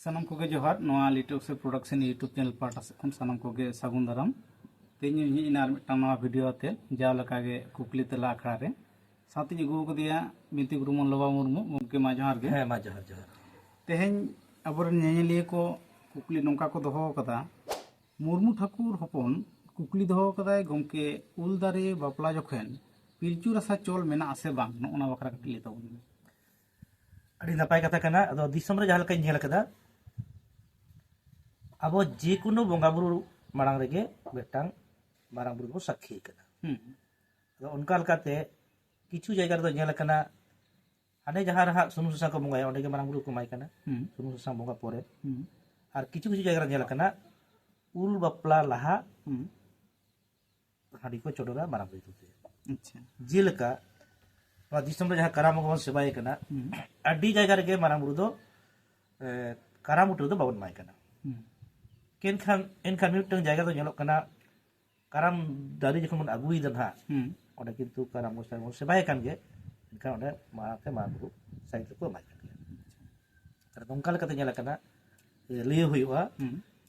सानम कोगे जोहार नोआ लिटोक से प्रोडक्शन यूट्यूब चैनल पाटा से खन सानम कोगे सागुन दाराम तेनी ही इनार मिटटांग नोआ वीडियो आते जाव लकागे कुकली तला आखड़ा रे साथी अगू कदिया बिनती गुरुमन लोबा मुर्मू गमके मा जोहार गे मा जोहार जोहार तेहेन अबरन नेनेलिया को कुकली नोंका को दोहो कदा मुर्मू ठाकुर हपन कुकली दोहो कदा गमके उल दारे बापला जखन पिलचू रसा चोल मेना आसे बांग नोना बखरा कटली तबन अड़ी नपाय कथा कना अदो दिसम रे जहां लकाय नेल कदा अब जे कोनो बोंगा बुरु मांग रेगे बेटांग मारांग बुरु को साक्षी कना अदो उनका लकाते किछु जायगा रे नेल कना हाने जहां रहा सुनु सुसा को बोंगाय ओंडे के मारांग बुरु को माय कना सुनु सुसा बोंगा पोरे और किछु किछु जायगा रे नेल कना उल बापला लहा हाडी को चोडोरा मारांग बुरु ते अच्छा जेलका दिसम रे जहां कराम को सेबाय कना अड्डी जायगा रे मारांग बुरु दो कराम उठो दो बावन माय कना एनखान मिटन जायगा तो नेलोक कना कराम दारी जखन मन आगुई दना ओंडे किंतु कराम को सेबाय कान गे एनखान ओंडे माते माबु साइड को माय कान गे अर नोंका लेकाते नेला कना लियो हुइवा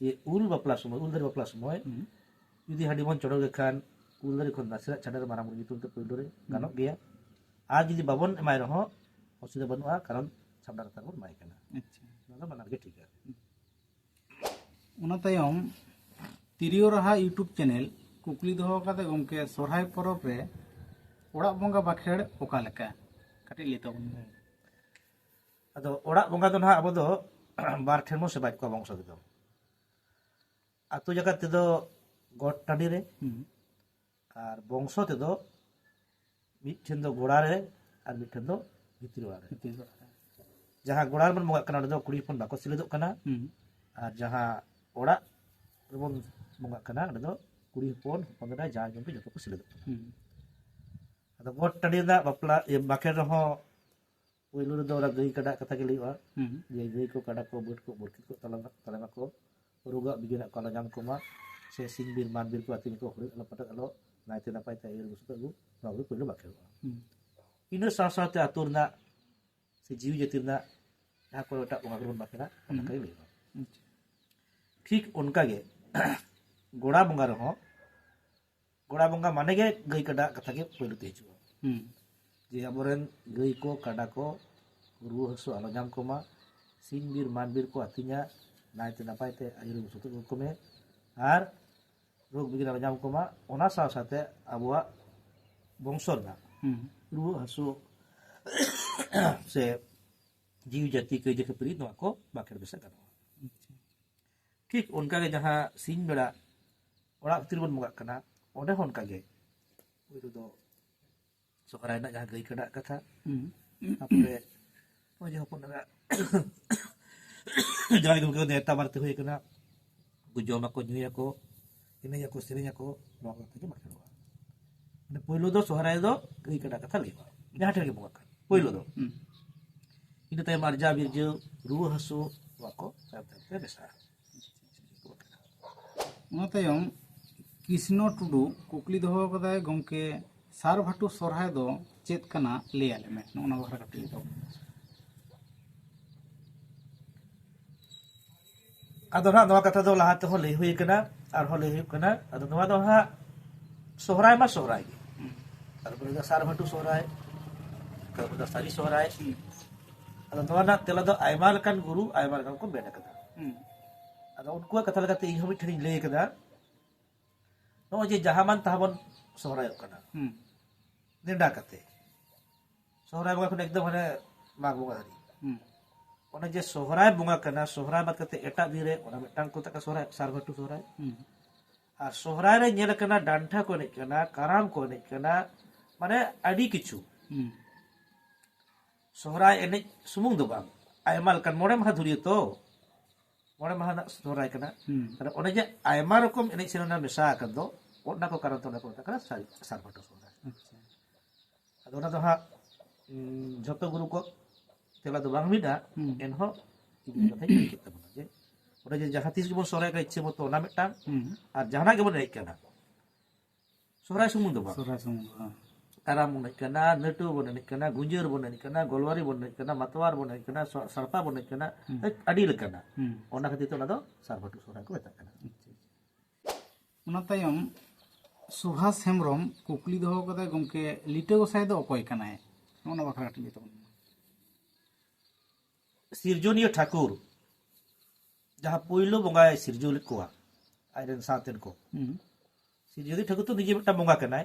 ये उल बापला समय उल दारी बापला समय जुदी हाडी बन चोडो गेखान उल दारी खन नासरा छाडर माराम बुरु तो पइलो रे गानोक गया आज जुदी बाबन एमाय रहो असुविधा बनुआ कारण सामना रता बन माय कना अच्छा नोना बना गे ठीक है उना तायम तिरियो रहा यूट्यूब चैनल कुकली दोहो काते गमके सोरहाय परब रे ओड़ा बोंगा बाखेड़ ओका लेका काटी ले तबन अदो ओड़ा बोंगा दो ना अब दो बार ठेन मो सेबाय को बंश दो आतु जगत ते दो गोट टाडी रे और बंश ते दो मिट ठेन दो गोड़ा रे और मिट ठेन दो भितरी ओड़ा रे जहां गोड़ा बन बोंगा कना दो कुड़ी फन बाको सिलेदो कना और जहां ओड़ा रेबन बोंगा कना दो कुड़ी फन पंदरा जा जम पे जतो को सिलेदो अदो गोट टाडी दा बापला ए बाखेड़ रहो पहिलो रे दो रा गई कड़ा कथा के लईवा ये गई को कड़ा को बुट को बुरकित को तलमा को रुगा बिगिना को जाम को मा से सिंग बीर मान बीर को अतिन को हुई अलो पटक अलो नाइते नापाय ता एर बुसु को बाबू पहिलो बाखेड़वा इन सासाते आतुरना से जीव जतिरना जहां को एटा बोंगा बाखेड़ा ओना कई लईवा ठीक उनका गे गोड़ा बोंगा रहो गोड़ा बोंगा माने गे गई कड़ा कथा के पहिलो ते हिजुआ जे अबोरेन गई को काडा को रुआ हसु आलो जाम को मा सिंह बीर मान बीर को अतिnya नायते नापायते आयरु सुतु को में आर रोग बिगिन आलो जाम को मा ओना साव साथे अबुआ बंशर ना रुआ हसु से जीव जाति के जे खपरी नोआ को बाखेड़ बेसा गानो ठीक उनका के जहां सिंह बेड़ा ओड़ा भीतर बन मुगा कना ओंडे होन का गे ओइरो दो सोहराय ना जहां गई कड़ा कथा अपने ओजे हपनरा जहां को नेता मारते हुए कना गुजोमा को न्यूया को इने को सिरिया को नोआ कथा के बाखेड़वा ने पहिलो दो सोहराय दो गई कड़ा कथा लेवा जहां ठेर के मुगा का पहिलो दो इन ताय मारजा बिरजो रुवा हसु वाको साबते बेसा उना तायम कृष्ण टुडू कुकली दोहो कदाय गमके सार भाटू सोरहाय दो चेत कना ले आले में नोना बखरा कटली तो अदो ना नोआ कथा दो लहाते हो ले हुई कना और हो ले हुई कना अदो नोआ दो हा सोहराय मा सोहराय गे और बोले सार भाटू सोहराय कर बोले सारी सोहराय अदो नोआ ना तेला दो आयमा लकन गुरु आयमा लकन को बेना कदा अदो उनको कथा लगाते इ हमी ठनी ले कदा नो जे जहामान तहाबन सोहराय कना नेडा कते सोहराय बंगा को एकदम हने माग बंगा हरी ओना जे सोहराय बंगा कना सोहराय बात कते एटा दिरे ओना मिटान को तक सोहराय सारभटू सोहराय और सोहराय रे नेल कना डांठा को ने कना कराम को ने कना माने अडी किछु सोहराय एने सुमुंग दो बांग आयमा लकन मोड़े महा धुरियो तो मोड़े महा ना सोहराय कना तने ओने जे आयमा रकम एने सेना मेसा कर दो ओना को कारण तो ना को तक सारभटू सोहराय अदो ना दो हा जतो गुरु को तेला दो बांग मिदा एनहो इबी कथा के किता बना जे ओरे जे जहां तीस गेबो सोहराय का इच्छे मतो ना मिटांग और जहाना गेबो नै कना सोहराय सुमुंग दो बा सोहराय सुमुंग ᱠᱟᱨᱟᱢ ᱵᱚᱱ ᱮᱱᱮᱡ ᱠᱟᱱᱟ, ᱱᱟᱹᱴᱩ ᱵᱚᱱ ᱮᱱᱮᱡ ᱠᱟᱱᱟ, ᱜᱩᱸᱡᱟᱹᱨ ᱵᱚᱱ ᱮᱱᱮᱡ ᱠᱟᱱᱟ, ᱜᱳᱞᱣᱟᱨᱤ ᱵᱚᱱ ᱮᱱᱮᱡ ᱠᱟᱱᱟ, ᱢᱟᱛᱣᱟᱨ ᱵᱚᱱ ᱮᱱᱮᱡ ᱠᱟᱱᱟ, ᱥᱟᱲᱯᱟ ᱵᱚᱱ ᱮᱱᱮᱡ ᱠᱟᱱᱟ, ᱟᱹᱰᱤ ᱞᱮᱠᱟᱱᱟᱜ ᱚᱱᱟ ᱠᱷᱟᱹᱛᱤᱨ ᱛᱮ ᱚᱱᱟ ᱫᱚ ᱥᱟᱨᱵᱷᱟᱴᱩ ᱥᱚᱦᱨᱟᱭ ᱠᱚ ᱢᱮᱛᱟᱜ ᱠᱟᱱᱟ᱾ ᱚᱱᱟ ᱛᱟᱭᱚᱢ ᱥᱩᱵᱷᱟᱥ ᱦᱮᱢᱵᱨᱚᱢ ᱠᱩᱠᱞᱤ ᱫᱚᱦᱚ ᱠᱟᱫᱟᱭ ᱜᱚᱢᱠᱮ ᱞᱤᱴᱟᱹ ᱜᱚᱸᱥᱟᱭ ᱫᱚ ᱚᱠᱚᱭ ᱠᱟᱱᱟᱭ? ᱚᱱᱟ ᱵᱟᱠᱷᱨᱟ ᱠᱟᱹᱴᱤᱡ ᱞᱟᱹᱭ ᱛᱟᱵᱚᱱ ᱢᱮ᱾ ᱥᱤᱨᱡᱚᱱᱤᱭᱟᱹ ᱴᱷᱟᱹᱠᱩᱨ ᱡᱟᱦᱟᱸ ᱯᱳᱭᱞᱳ ᱵᱚᱸᱜᱟᱭ ᱥᱤᱨᱡᱟᱹᱣ ᱞᱮᱫ ᱠᱚᱣᱟ ᱟᱡᱨᱮᱱ ᱥᱟᱶᱛᱮᱱ ᱠᱚ, ᱥᱤᱨᱡᱚᱱᱤᱭᱟᱹ ᱴᱷᱟᱹᱠᱩᱨ ᱛᱚ ᱱᱤᱡᱮ ᱢᱤᱫᱴᱟᱝ ᱵᱚᱸᱜᱟ ᱠᱟᱱᱟᱭ,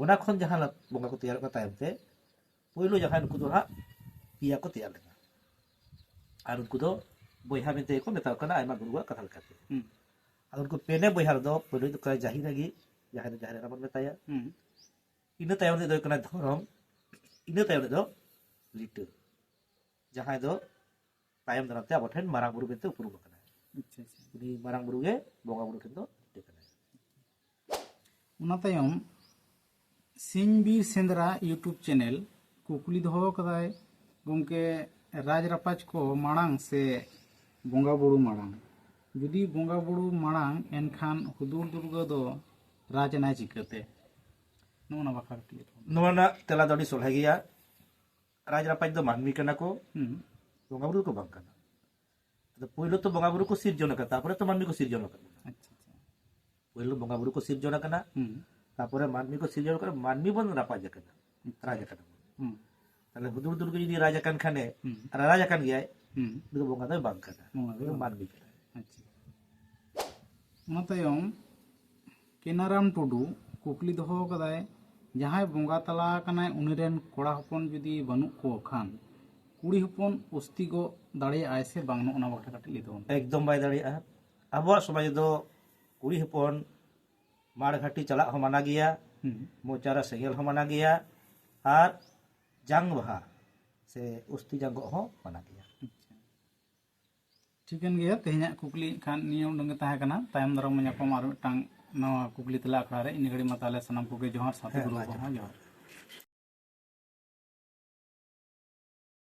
ᱚᱱᱟ ᱠᱷᱚᱱ ᱡᱟᱦᱟᱸ ᱵᱚᱸᱜᱟ ᱠᱚ ᱛᱮᱭᱟᱨ ᱠᱚ ᱛᱟᱭᱚᱢ ᱛᱮ ᱯᱳᱭᱞᱳ ᱡᱟᱦᱟᱸᱭ ᱩᱱᱠᱩ ᱫᱚ ᱦᱟᱸᱜ ᱯᱮᱭᱟ ᱠᱚ ᱛᱮᱭᱟᱨ ᱞᱮᱱᱟ, ᱟᱨ ᱩᱱᱠᱩ ᱫᱚ ᱵᱚᱭᱦᱟ ᱢᱮᱱᱛᱮ ᱠᱚ ᱢᱮᱛᱟᱣ ᱠᱟᱱᱟ ᱟᱭᱢᱟ ᱜᱩᱨᱩᱣᱟᱜ ᱠᱟᱛᱷᱟ ᱞᱮᱠᱟᱛᱮ᱾ ᱟᱫᱚ ᱩᱱᱠᱩ ᱯᱮᱱᱮ ᱵᱚᱭᱦᱟ ᱨᱮᱫᱚ ᱯᱳᱭᱞᱳ ᱫᱚ ᱠᱟᱱᱟ ᱡᱟᱦᱤ ᱨᱟᱹᱜᱤ, ᱡᱟᱦᱟᱸᱭ ᱫᱚ ᱡᱟᱦᱮᱨ ᱮᱨᱟ ᱵᱚᱱ ᱢᱮᱛᱟᱭᱟ, ᱤᱱᱟᱹ ᱛᱟᱭᱚᱢ ᱨᱮᱫᱚ ᱦᱩᱭᱩᱜ ᱠᱟᱱᱟ ᱫᱷᱚᱨᱚᱢ, ᱤᱱᱟᱹ ᱛᱟᱭᱚᱢ ᱨᱮᱫᱚ ᱞᱤᱴᱟᱹ, ᱡᱟᱦᱟᱸᱭ ᱫᱚ ᱛᱟᱭᱚᱢ ᱫᱟᱨᱟᱢ ᱛᱮ ᱟᱵᱚ ᱴᱷᱮᱱ ᱢᱟᱨᱟᱝ ᱵᱩᱨᱩ ᱢᱮᱱᱛᱮ ᱩᱯᱨᱩᱢ ᱟᱠᱟᱱᱟ᱾ ᱩᱱᱤ ᱢᱟᱨᱟᱝ ᱵᱩᱨᱩ ᱜᱮ ᱵᱚᱸᱜᱟ ᱵᱩᱨᱩ ᱴᱷᱮᱱ ᱫᱚ ᱞᱤᱴᱟᱹ ᱠᱟᱱᱟᱭ᱾ ᱚᱱᱟ ᱛᱟᱭᱚᱢ ᱥᱤᱧ ᱵᱤᱨ ᱥᱮᱸᱫᱽᱨᱟ ᱤᱭᱩᱴᱩᱵᱽ ᱪᱮᱱᱮᱞ ᱠᱩᱠᱞᱤ ᱫᱚᱦᱚ ᱠᱟᱫᱟᱭ ᱜᱚᱢᱠᱮ ᱨᱟᱡᱽ ᱨᱟᱯᱟᱡᱽ ᱠᱚ ᱢᱟᱲᱟᱝ ᱥᱮ ᱵᱚᱸᱜᱟ ᱵᱩᱨᱩ ᱢᱟᱲᱟᱝ? ᱡᱩᱫᱤ ᱵᱚᱸᱜᱟ ᱵᱩᱨᱩ ᱢᱟᱲᱟᱝ ᱮᱱᱠᱷᱟᱱ ᱦᱩᱫᱩᱲ ᱫᱩᱨᱜᱟᱹ ᱫᱚ ᱨᱟᱡᱽ ᱮᱱᱟᱭ ᱪᱤᱠᱟᱹᱛᱮ? ᱱᱚᱣᱟ ᱵᱟᱠᱷᱨᱟ ᱠᱟᱹᱴᱤᱡ ᱞᱟᱹᱭ ᱛᱟᱵᱚᱱ ᱢᱮ᱾ ᱱᱚᱣᱟ ᱨᱮᱱᱟᱜ ᱛᱮᱞᱟ ᱫᱚ ᱟᱹᱰᱤ ᱥᱚᱞᱦᱮ ᱜᱮᱭᱟ᱾ ᱨᱟᱡᱽ ᱨᱟᱯᱟᱡᱽ ᱫᱚ ᱢᱟᱹᱱᱢᱤ ᱠᱟᱱᱟ ᱠᱚ, ᱵᱚᱸᱜᱟ ᱵᱩᱨᱩ ᱠᱚ ᱵᱟᱝ ᱠᱟᱱᱟ᱾ ᱟᱫᱚ ᱯᱳᱭᱞᱳ ᱛᱚ ᱵᱚᱸᱜᱟ ᱵᱩᱨᱩ ko ᱥᱤᱨᱡᱚᱱ ᱟᱠᱟᱫᱟ, ᱛᱟᱨᱯᱚᱨᱮ ᱛᱚ ᱢᱟᱹᱱᱢᱤ ᱠᱚ ᱥᱤᱨᱡᱚᱱ ᱟᱠᱟᱫᱟ। ᱯᱳᱭᱞᱳ ᱵᱚᱸᱜᱟ ᱵᱩᱨᱩ ᱠᱚ ᱥᱤᱨᱡᱚᱱ ᱟᱠᱟᱱᱟ, ᱛᱟᱨᱯᱚᱨᱮ ᱢᱟᱹᱱᱢᱤ ᱠᱚ ᱥᱤᱨᱡᱚᱱ ᱟᱠᱟᱱᱟ, ᱢᱟᱹᱱᱢᱤ ᱵᱚᱱ ᱨᱟᱯᱟᱡ ᱟᱠᱟᱱᱟ, ᱨᱟᱡᱽ ᱟᱠᱟᱱᱟ ᱵᱚᱱ। তাহলে হুদুর দুর্গা যদি রাজ আকান খানে আর রাজ আকান গিয়ায় উনি বঙ্গা দয় বাং কানা, মানবি কানা। ᱚᱱᱟ ᱛᱟᱭᱚᱢ ᱠᱮᱱᱟᱨᱟᱢ ᱴᱩᱰᱩ ᱠᱩᱠᱞᱤ ᱫᱚᱦᱚ ᱠᱟᱫᱟᱭ ᱡᱟᱦᱟᱸᱭ ᱵᱚᱸᱜᱟ ᱛᱟᱞᱟ ᱟᱠᱟᱱᱟᱭ ᱩᱱᱤ ᱨᱮᱱ ᱠᱚᱲᱟ ᱦᱚᱯᱚᱱ ᱡᱩᱫᱤ ᱵᱟᱹᱱᱩᱜ ᱠᱚ ᱠᱷᱟᱱ ᱠᱩᱲᱤ ᱦᱚᱯᱚᱱ ᱚᱥᱛᱤᱜᱚ ᱫᱟᱲᱮᱭᱟᱜᱼᱟᱭ ᱥᱮ ᱵᱟᱝ? ᱚᱱᱟ ᱵᱟᱠᱷᱨᱟ ᱠᱟᱹᱴᱤᱡ ᱞᱟᱹᱭ ᱛᱟᱵᱚᱱ ᱢᱮ। ᱮᱠᱫᱚᱢ ᱵᱟᱭ ᱫᱟᱲᱮᱭᱟᱜᱼᱟ। ᱟᱵᱚᱣᱟᱜ ᱥᱚᱢᱟᱡᱽ ᱫᱚ ᱠᱩᱲᱤ ᱦᱚᱯᱚᱱ ᱢᱟᱲ ᱜᱷᱟᱴᱤ ᱪᱟᱞᱟᱜ ᱦᱚᱸ ᱢᱟᱱᱟ ᱜᱮᱭᱟ, ᱢᱚᱪᱟᱨᱟ ᱥᱮᱸᱜᱮᱞ ᱦᱚᱸ ᱢᱟᱱᱟ ᱜᱮᱭᱟ, ᱟᱨ ᱡᱟᱝ ᱵᱟᱦᱟ ᱥᱮ ᱚᱥᱛᱤ ᱡᱟᱝᱜᱚᱜ ᱦᱚᱸ ᱢᱟᱱᱟ ᱜᱮᱭᱟ। ᱴᱷᱤᱠᱟᱹᱱ ᱜᱮᱭᱟ, ᱛᱮᱦᱮᱧᱟᱜ ᱠᱩᱠᱞᱤ ᱠᱷᱟᱱ ᱱᱤᱭᱟᱹ ᱩᱰᱩᱝ ᱜᱮ ᱛᱟᱦᱮᱸ ᱠᱟᱱᱟ। ᱛᱟᱭᱚᱢ ᱫᱟᱨᱟᱢ ᱧᱟᱯᱟᱢ ᱟᱨ ᱢᱤᱫᱴᱟᱝ ᱱᱟᱣᱟ ᱠᱩᱠᱞᱤ ᱛᱮᱞᱟ ᱟᱠᱷᱲᱟ ᱨᱮ। ᱤᱱᱟᱹ ᱜᱷᱟᱹᱲᱤᱡ ᱢᱟ ᱛᱟᱦᱚᱞᱮ ᱥᱟᱱᱟᱢ ᱠᱚᱜᱮ ᱡᱚᱦᱟᱨ, ᱥᱟᱶᱛᱮ ᱜᱩᱨᱩ ᱠᱚᱦᱚᱸ ᱡᱚᱦᱟᱨ।